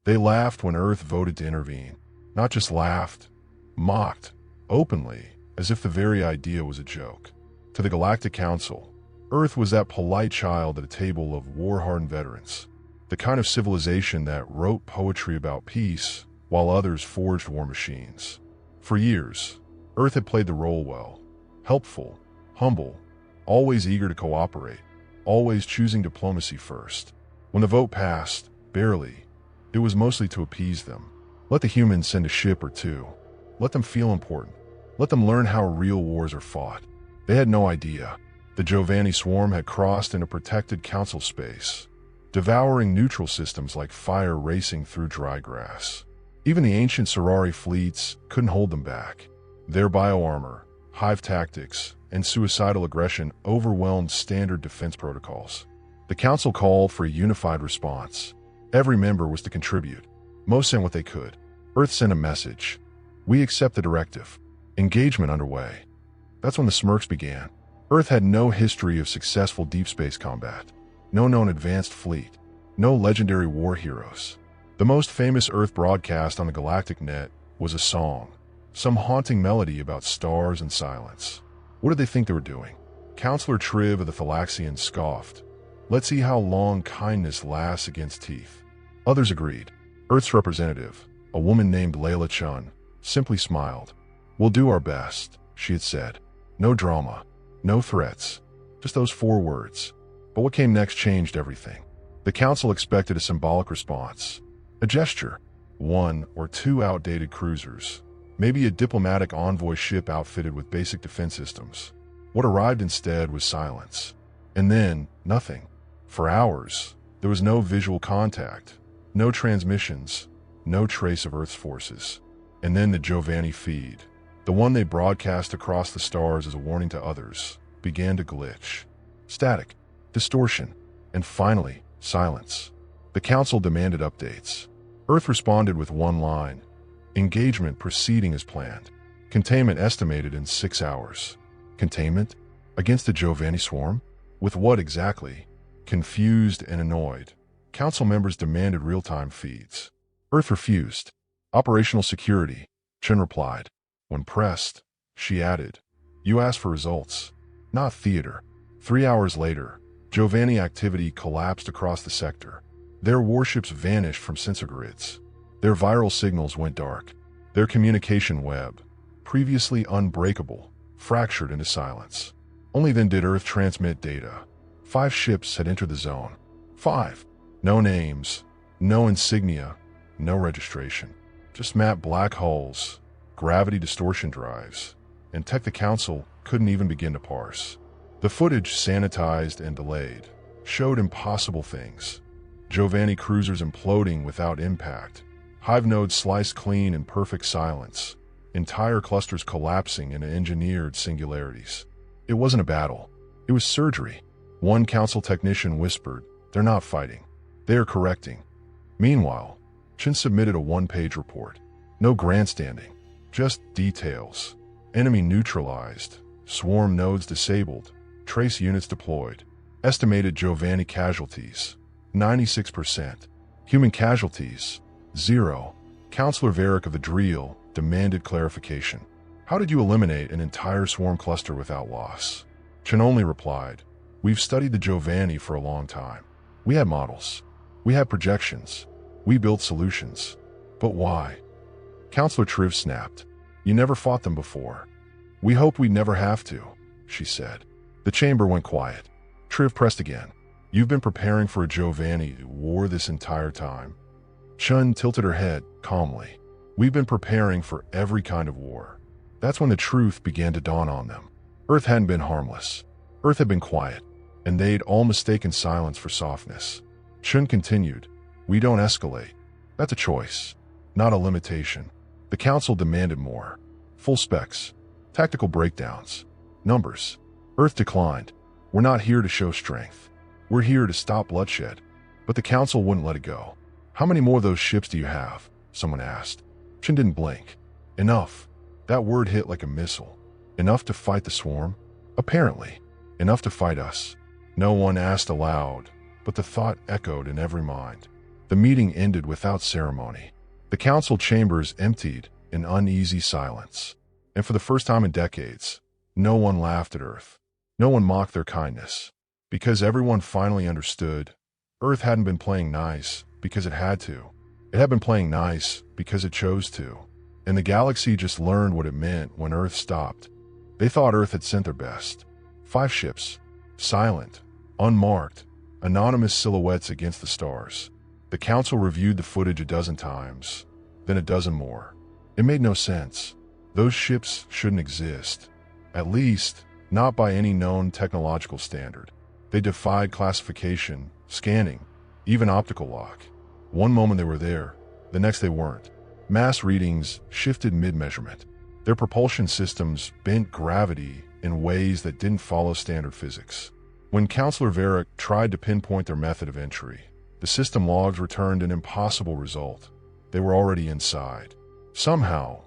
They laughed when Earth voted to intervene. Not just laughed, mocked, openly, as if the very idea was a joke. To the Galactic Council, Earth was that polite child at a table of war-hardened veterans, the kind of civilization that wrote poetry about peace while others forged war machines. For years, Earth had played the role well, helpful, humble, always eager to cooperate, always choosing diplomacy first. When the vote passed, barely, it was mostly to appease them. Let the humans send a ship or two. Let them feel important. Let them learn how real wars are fought. They had no idea. The Giovanni swarm had crossed into protected council space, devouring neutral systems like fire racing through dry grass. Even the ancient Sorari fleets couldn't hold them back. Their bioarmor, hive tactics, and suicidal aggression overwhelmed standard defense protocols. The council called for a unified response. Every member was to contribute. Most sent what they could. Earth sent a message. We accept the directive. Engagement underway. That's when the smirks began. Earth had no history of successful deep space combat. No known advanced fleet. No legendary war heroes. The most famous Earth broadcast on the galactic net was a song. Some haunting melody about stars and silence. What did they think they were doing? Counselor Triv of the Thalaxians scoffed. Let's see how long kindness lasts against teeth. Others agreed. Earth's representative, a woman named Layla Chun, simply smiled. We'll do our best, she had said. No drama, no threats, just those 4 words. But what came next changed everything. The council expected a symbolic response. A gesture. 1 or 2 outdated cruisers. Maybe a diplomatic envoy ship outfitted with basic defense systems. What arrived instead was silence. And then, nothing. For hours, there was no visual contact, no transmissions, no trace of Earth's forces. And then the Giovanni feed, the one they broadcast across the stars as a warning to others, began to glitch. Static, distortion, and finally, silence. The council demanded updates. Earth responded with one line. Engagement proceeding as planned. Containment estimated in 6 hours. Containment? Against the Giovanni swarm? With what exactly? Confused and annoyed, council members demanded real-time feeds. Earth refused. Operational security, Chen replied. When pressed, she added, you asked for results, not theater. 3 hours later, Giovanni activity collapsed across the sector. Their warships vanished from sensor grids. Their viral signals went dark. Their communication web, previously unbreakable, fractured into silence. Only then did Earth transmit data. 5 ships had entered the zone. 5. No names, no insignia, no registration. Just mapped black holes, gravity distortion drives, and tech the council couldn't even begin to parse. The footage, sanitized and delayed, showed impossible things. Giovanni cruisers imploding without impact, hive nodes sliced clean in perfect silence, entire clusters collapsing into engineered singularities. It wasn't a battle. It was surgery. One council technician whispered, they're not fighting. They are correcting. Meanwhile, Chen submitted a 1-page report. No grandstanding, just details. Enemy neutralized, swarm nodes disabled, trace units deployed. Estimated Giovanni casualties, 96%. Human casualties, 0. Counselor Varick of the Driel demanded clarification. How did you eliminate an entire swarm cluster without loss? Chen only replied, we've studied the Giovanni for a long time. We had models. We had projections. We built solutions. But why? Counselor Triv snapped. You never fought them before. We hoped we'd never have to, she said. The chamber went quiet. Triv pressed again. You've been preparing for a Giovanni war this entire time. Chun tilted her head calmly. We've been preparing for every kind of war. That's when the truth began to dawn on them. Earth hadn't been harmless. Earth had been quiet, and they'd all mistaken silence for softness. Chun continued, we don't escalate. That's a choice, not a limitation. The council demanded more. Full specs, tactical breakdowns, numbers. Earth declined. We're not here to show strength. We're here to stop bloodshed. But the council wouldn't let it go. How many more of those ships do you have? Someone asked. Chen didn't blink. Enough. That word hit like a missile. Enough to fight the swarm? Apparently. Enough to fight us. No one asked aloud, but the thought echoed in every mind. The meeting ended without ceremony. The council chambers emptied in uneasy silence. And for the first time in decades, no one laughed at Earth. No one mocked their kindness. Because everyone finally understood, Earth hadn't been playing nice because it had to. It had been playing nice because it chose to. And the galaxy just learned what it meant when Earth stopped. They thought Earth had sent their best. 5 ships, silent, unmarked, anonymous silhouettes against the stars. The council reviewed the footage a dozen times, then a dozen more. It made no sense. Those ships shouldn't exist. At least, not by any known technological standard. They defied classification, scanning, even optical lock. One moment they were there, the next they weren't. Mass readings shifted mid-measurement. Their propulsion systems bent gravity in ways that didn't follow standard physics. When Counselor Varric tried to pinpoint their method of entry, the system logs returned an impossible result. They were already inside. Somehow,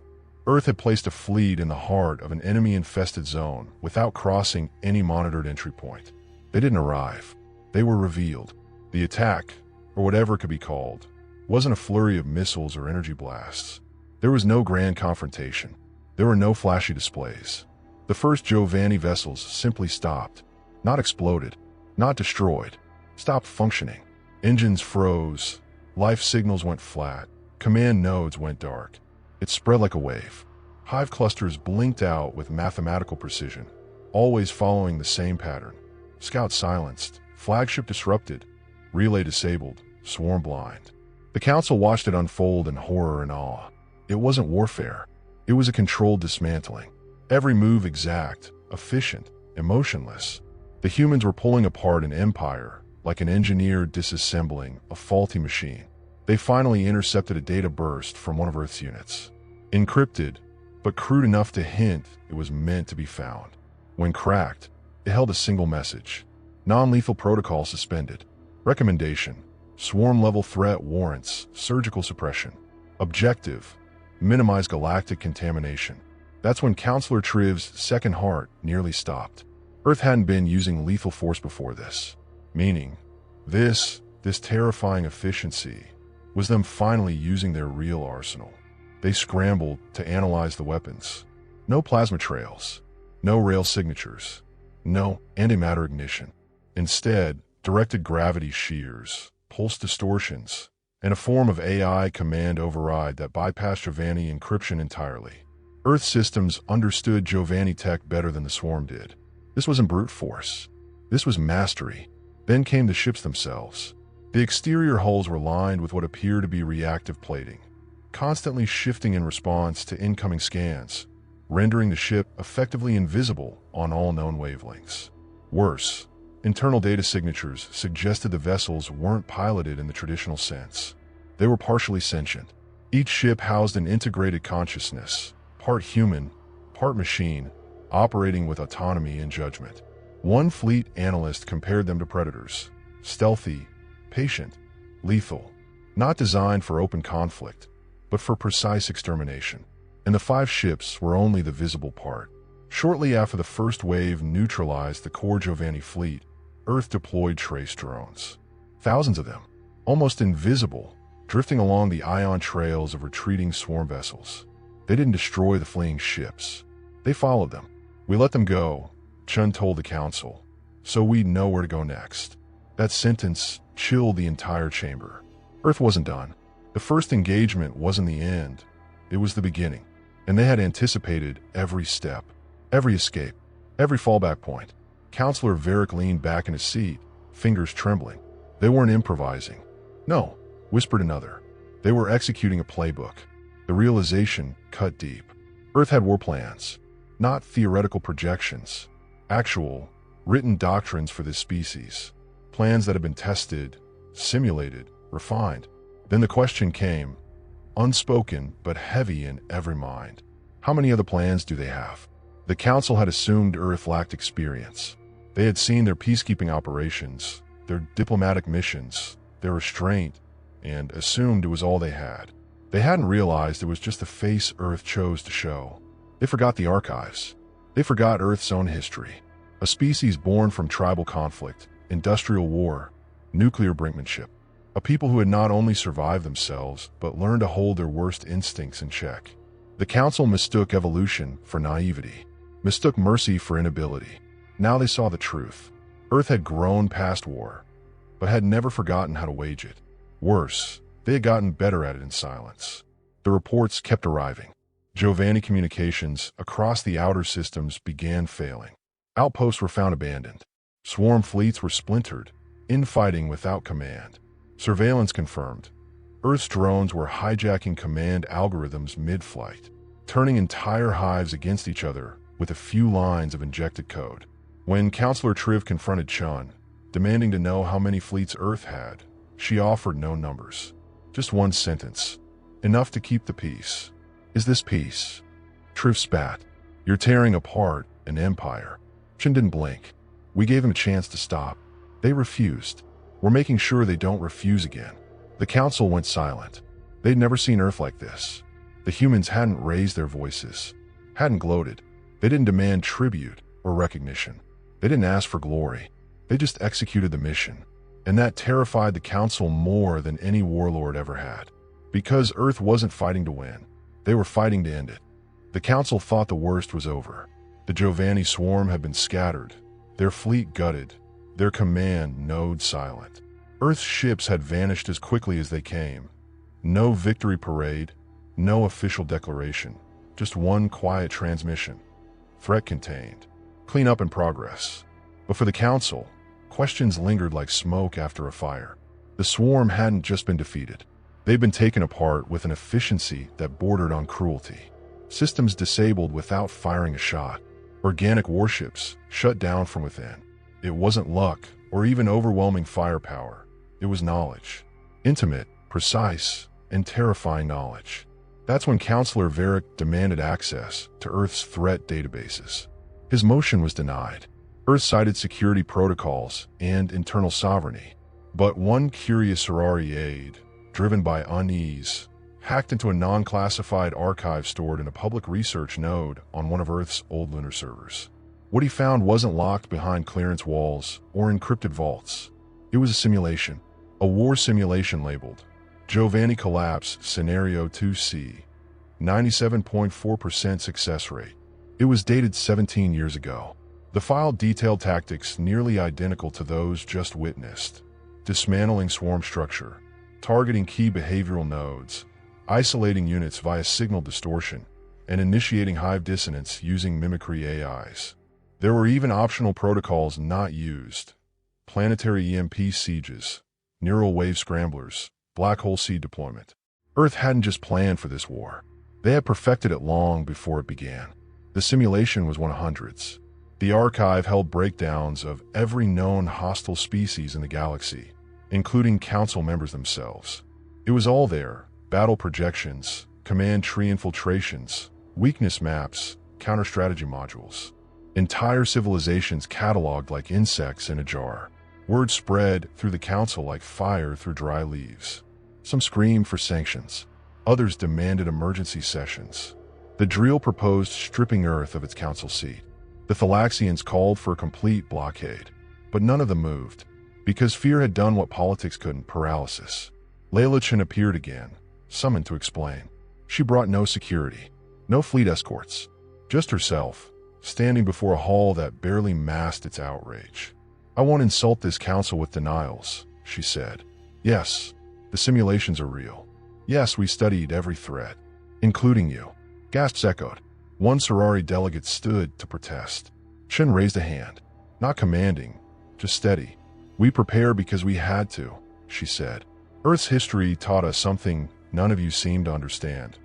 Earth had placed a fleet in the heart of an enemy-infested zone without crossing any monitored entry point. They didn't arrive. They were revealed. The attack, or whatever it could be called, wasn't a flurry of missiles or energy blasts. There was no grand confrontation. There were no flashy displays. The first Giovanni vessels simply stopped. Not exploded. Not destroyed. Stopped functioning. Engines froze. Life signals went flat. Command nodes went dark. It spread like a wave. Hive clusters blinked out with mathematical precision, always following the same pattern. Scout silenced. Flagship disrupted. Relay disabled. Swarm blind. The council watched it unfold in horror and awe. It wasn't warfare. It was a controlled dismantling. Every move exact, efficient, emotionless. The humans were pulling apart an empire, like an engineer disassembling a faulty machine. They finally intercepted a data burst from one of Earth's units. Encrypted, but crude enough to hint it was meant to be found. When cracked, it held a single message. Non-lethal protocol suspended. Recommendation: swarm-level threat warrants surgical suppression. Objective: minimize galactic contamination. That's when Counselor Triv's second heart nearly stopped. Earth hadn't been using lethal force before this. Meaning, this terrifying efficiency was them finally using their real arsenal. They scrambled to analyze the weapons. No plasma trails. No rail signatures. No antimatter ignition. Instead, directed gravity shears, pulse distortions, and a form of AI command override that bypassed Giovanni encryption entirely. Earth systems understood Giovanni tech better than the swarm did. This wasn't brute force. This was mastery. Then came the ships themselves. The exterior hulls were lined with what appeared to be reactive plating, constantly shifting in response to incoming scans, rendering the ship effectively invisible on all known wavelengths. Worse, internal data signatures suggested the vessels weren't piloted in the traditional sense. They were partially sentient. Each ship housed an integrated consciousness, part human, part machine, operating with autonomy and judgment. One fleet analyst compared them to predators: stealthy, patient, lethal, not designed for open conflict, but for precise extermination. And the 5 ships were only the visible part. Shortly after the first wave neutralized the core Giovanni fleet, Earth deployed trace drones. Thousands of them, almost invisible, drifting along the ion trails of retreating swarm vessels. They didn't destroy the fleeing ships. They followed them. "We let them go," Chun told the council, "so we'd know where to go next." That sentence chilled the entire chamber. Earth wasn't done. The first engagement wasn't the end. It was the beginning. And they had anticipated every step, every escape, every fallback point. Counselor Varric leaned back in his seat, fingers trembling. They weren't improvising. "No," whispered another. They were executing a playbook. The realization cut deep. Earth had war plans, not theoretical projections. Actual, written doctrines for this species. Plans that had been tested, simulated, refined. Then the question came, unspoken but heavy in every mind. How many other plans do they have? The council had assumed Earth lacked experience. They had seen their peacekeeping operations, their diplomatic missions, their restraint, and assumed it was all they had. They hadn't realized it was just the face Earth chose to show. They forgot the archives. They forgot Earth's own history. A species born from tribal conflict, industrial war, nuclear brinkmanship. A people who had not only survived themselves, but learned to hold their worst instincts in check. The council mistook evolution for naivety, mistook mercy for inability. Now they saw the truth. Earth had grown past war, but had never forgotten how to wage it. Worse, they had gotten better at it in silence. The reports kept arriving. Giovanni communications across the outer systems began failing. Outposts were found abandoned. Swarm fleets were splintered, infighting without command. Surveillance confirmed. Earth's drones were hijacking command algorithms mid-flight, turning entire hives against each other with a few lines of injected code. When Counselor Triv confronted Chun, demanding to know how many fleets Earth had, she offered no numbers. Just one sentence, enough to keep the peace. Is this peace? Triv spat. You're tearing apart an empire. Chun didn't blink. We gave him a chance to stop. They refused. We're making sure they don't refuse again. The council went silent. They'd never seen Earth like this. The humans hadn't raised their voices, hadn't gloated. They didn't demand tribute or recognition. They didn't ask for glory. They just executed the mission. And that terrified the council more than any warlord ever had. Because Earth wasn't fighting to win. They were fighting to end it. The council thought the worst was over. The Giovanni swarm had been scattered, their fleet gutted, their command node silent. Earth's ships had vanished as quickly as they came. No victory parade, no official declaration, just one quiet transmission. Threat contained. Cleanup in progress. But for the council, questions lingered like smoke after a fire. The swarm hadn't just been defeated. They'd been taken apart with an efficiency that bordered on cruelty. Systems disabled without firing a shot. Organic warships shut down from within. It wasn't luck or even overwhelming firepower. It was knowledge. Intimate, precise, and terrifying knowledge. That's when Counselor Varric demanded access to Earth's threat databases. His motion was denied. Earth cited security protocols and internal sovereignty. But one curious sorority aide, driven by unease, hacked into a non-classified archive stored in a public research node on one of Earth's old lunar servers. What he found wasn't locked behind clearance walls or encrypted vaults. It was a simulation, a war simulation labeled Giovanni Collapse Scenario 2C, 97.4% success rate. It was dated 17 years ago. The file detailed tactics nearly identical to those just witnessed. Dismantling swarm structure, targeting key behavioral nodes, isolating units via signal distortion, and initiating hive dissonance using mimicry AIs. There were even optional protocols not used. Planetary EMP sieges, neural wave scramblers, black hole seed deployment. Earth hadn't just planned for this war. They had perfected it long before it began. The simulation was one of hundreds. The archive held breakdowns of every known hostile species in the galaxy, including council members themselves. It was all there: battle projections, command tree infiltrations, weakness maps, counter-strategy modules. Entire civilizations cataloged like insects in a jar. Word spread through the council like fire through dry leaves. Some screamed for sanctions. Others demanded emergency sessions. The Drill proposed stripping Earth of its council seat. The Thalaxians called for a complete blockade. But none of them moved, because fear had done what politics couldn't: paralysis. Layla Chen appeared again, summoned to explain. She brought no security, no fleet escorts, just herself, standing before a hall that barely masked its outrage. I won't insult this council with denials, she said. Yes, the simulations are real. Yes, we studied every threat, including you. Gasps echoed. One sorority delegate stood to protest. Chen raised a hand, not commanding, just steady. We prepare because we had to, she said. Earth's history taught us something none of you seem to understand.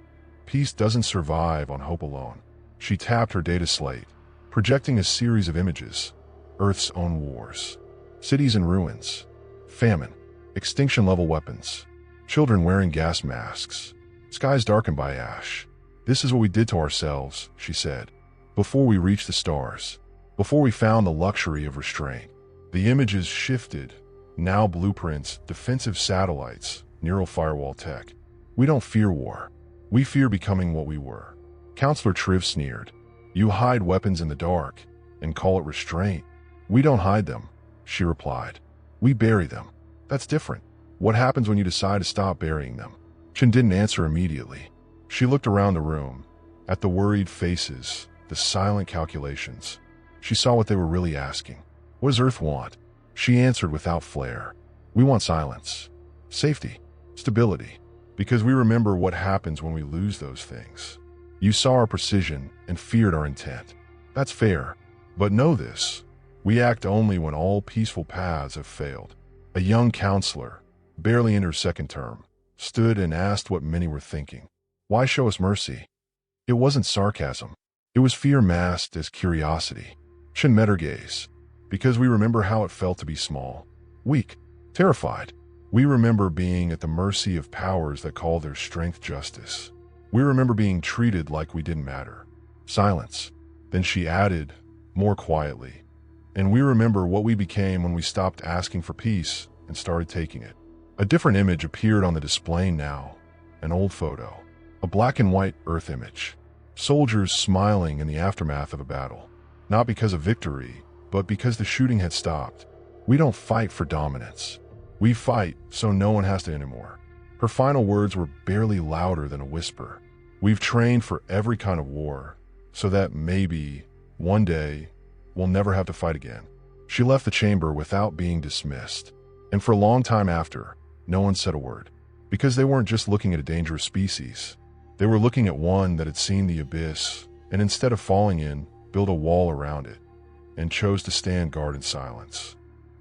Peace doesn't survive on hope alone. She tapped her data slate, projecting a series of images. Earth's own wars. Cities in ruins. Famine. Extinction-level weapons. Children wearing gas masks. Skies darkened by ash. This is what we did to ourselves, she said, before we reached the stars, before we found the luxury of restraint. The images shifted. Now blueprints, defensive satellites, neural firewall tech. We don't fear war. We fear becoming what we were. Counselor Triv sneered. You hide weapons in the dark and call it restraint. We don't hide them, she replied. We bury them. That's different. What happens when you decide to stop burying them? Chen didn't answer immediately. She looked around the room, at the worried faces, the silent calculations. She saw what they were really asking. What does Earth want? She answered without flair. We want silence, safety, stability, because we remember what happens when we lose those things. You saw our precision and feared our intent. That's fair, but know this. We act only when all peaceful paths have failed. A young counselor, barely in her second term, stood and asked what many were thinking. Why show us mercy? It wasn't sarcasm. It was fear masked as curiosity. Chen met her gaze. Because we remember how it felt to be small, weak, terrified. We remember being at the mercy of powers that call their strength justice. We remember being treated like we didn't matter. Silence. Then she added, more quietly, and we remember what we became when we stopped asking for peace and started taking it. A different image appeared on the display now, an old photo, a black and white Earth image. Soldiers smiling in the aftermath of a battle, not because of victory, but because the shooting had stopped. We don't fight for dominance. We fight so no one has to anymore. Her final words were barely louder than a whisper. We've trained for every kind of war, so that maybe, one day, we'll never have to fight again. She left the chamber without being dismissed, and for a long time after, no one said a word. Because they weren't just looking at a dangerous species. They were looking at one that had seen the abyss, and instead of falling in, built a wall around it, and chose to stand guard in silence.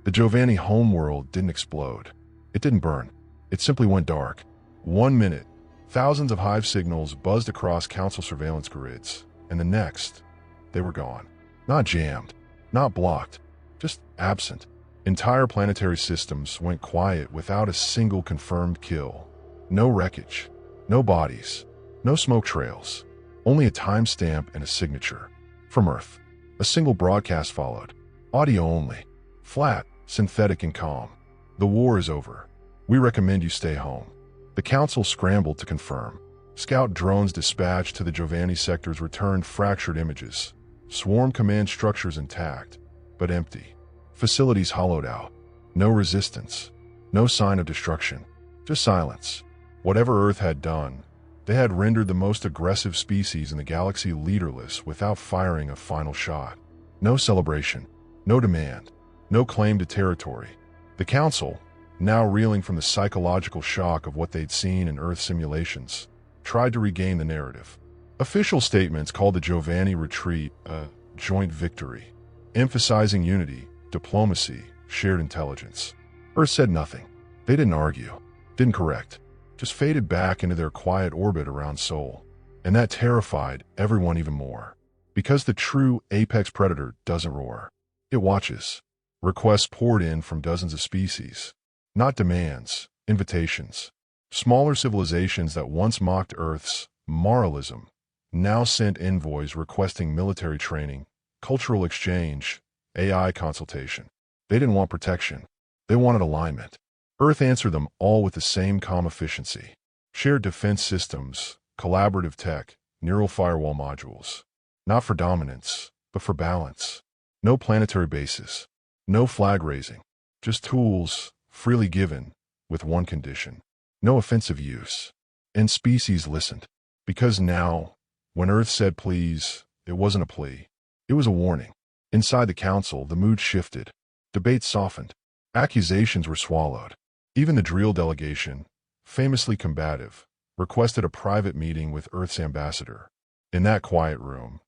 The Giovanni homeworld didn't explode. It didn't burn. It simply went dark. 1 minute, thousands of hive signals buzzed across council surveillance grids, and the next, they were gone. Not jammed, not blocked, just absent. Entire planetary systems went quiet without a single confirmed kill. No wreckage, no bodies, no smoke trails, only a timestamp and a signature. From Earth, a single broadcast followed. Audio only, flat, synthetic and calm. The war is over. We recommend you stay home. The council scrambled to confirm. Scout drones dispatched to the Giovanni sectors returned fractured images. Swarm command structures intact, but empty. Facilities hollowed out. No resistance. No sign of destruction. Just silence. Whatever Earth had done, they had rendered the most aggressive species in the galaxy leaderless without firing a final shot. No celebration. No demand. No claim to territory. The council, now reeling from the psychological shock of what they'd seen in Earth simulations, tried to regain the narrative. Official statements called the Giovanni retreat a joint victory, emphasizing unity, diplomacy, shared intelligence. Earth said nothing. They didn't argue, didn't correct, just faded back into their quiet orbit around Sol. And that terrified everyone even more. Because the true apex predator doesn't roar. It watches. Requests poured in from dozens of species. Not demands, invitations. Smaller civilizations that once mocked Earth's moralism now sent envoys requesting military training, cultural exchange, AI consultation. They didn't want protection. They wanted alignment. Earth answered them all with the same calm efficiency. Shared defense systems, collaborative tech, neural firewall modules. Not for dominance, but for balance. No planetary bases. No flag raising. Just tools, freely given, with one condition. No offensive use. And species listened. Because now, when Earth said please, it wasn't a plea. It was a warning. Inside the council, the mood shifted. Debate softened. Accusations were swallowed. Even the Drill delegation, famously combative, requested a private meeting with Earth's ambassador. In that quiet room,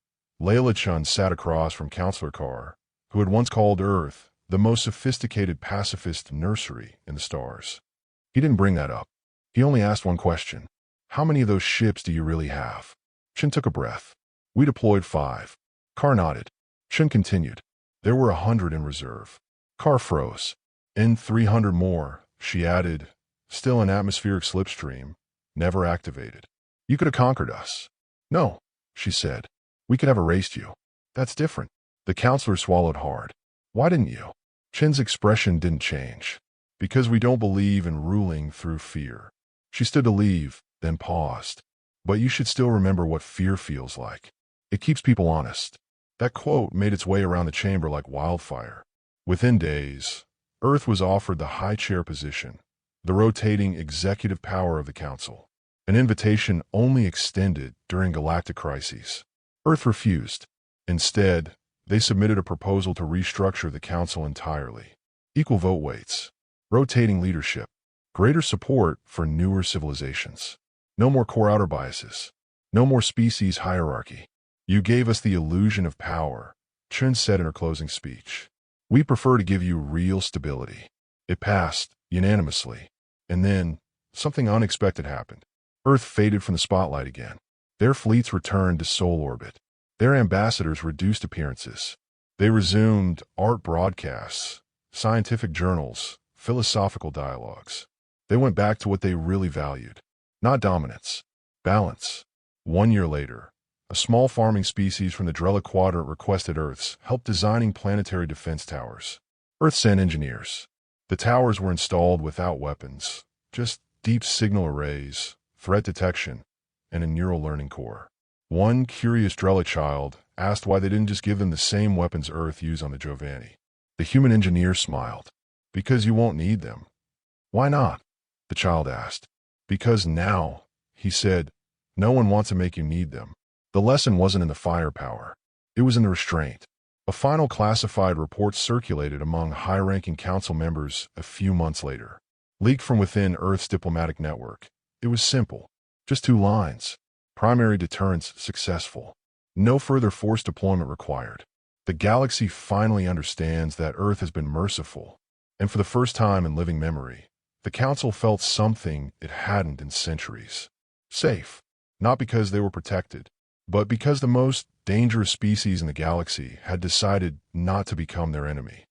Layla Chun sat across from Counselor Carr, who had once called Earth the most sophisticated pacifist nursery in the stars. He didn't bring that up. He only asked one question. How many of those ships do you really have? Chen took a breath. We deployed 5. Carr nodded. Chen continued. There were 100 in reserve. Carr froze. In 300 more, she added, still an atmospheric slipstream, never activated. You could have conquered us. No, she said. We could have erased you. That's different. The counselor swallowed hard. Why didn't you? Chen's expression didn't change. Because we don't believe in ruling through fear. She stood to leave, then paused. But you should still remember what fear feels like. It keeps people honest. That quote made its way around the chamber like wildfire. Within days, Earth was offered the high chair position, the rotating executive power of the Council. An invitation only extended during galactic crises. Earth refused. Instead, they submitted a proposal to restructure the Council entirely. Equal vote weights, rotating leadership, greater support for newer civilizations. No more core outer biases. No more species hierarchy. You gave us the illusion of power, Chun said in her closing speech. We prefer to give you real stability. It passed, unanimously. And then, something unexpected happened. Earth faded from the spotlight again. Their fleets returned to Sol orbit. Their ambassadors reduced appearances. They resumed art broadcasts, scientific journals, philosophical dialogues. They went back to what they really valued. Not dominance, balance. 1 year later, a small farming species from the Drella Quadrant requested Earth's help designing planetary defense towers. Earth sent engineers. The towers were installed without weapons, just deep signal arrays, threat detection, and a neural learning core. One curious Drella child asked why they didn't just give them the same weapons Earth used on the Giovanni. The human engineer smiled. Because you won't need them. Why not? The child asked. Because now, he said, no one wants to make you need them. The lesson wasn't in the firepower. It was in the restraint. A final classified report circulated among high-ranking council members a few months later. Leaked from within Earth's diplomatic network. It was simple. Just 2 lines. Primary deterrence successful. No further force deployment required. The galaxy finally understands that Earth has been merciful. And for the first time in living memory, the Council felt something it hadn't in centuries. Safe. Not because they were protected, but because the most dangerous species in the galaxy had decided not to become their enemy.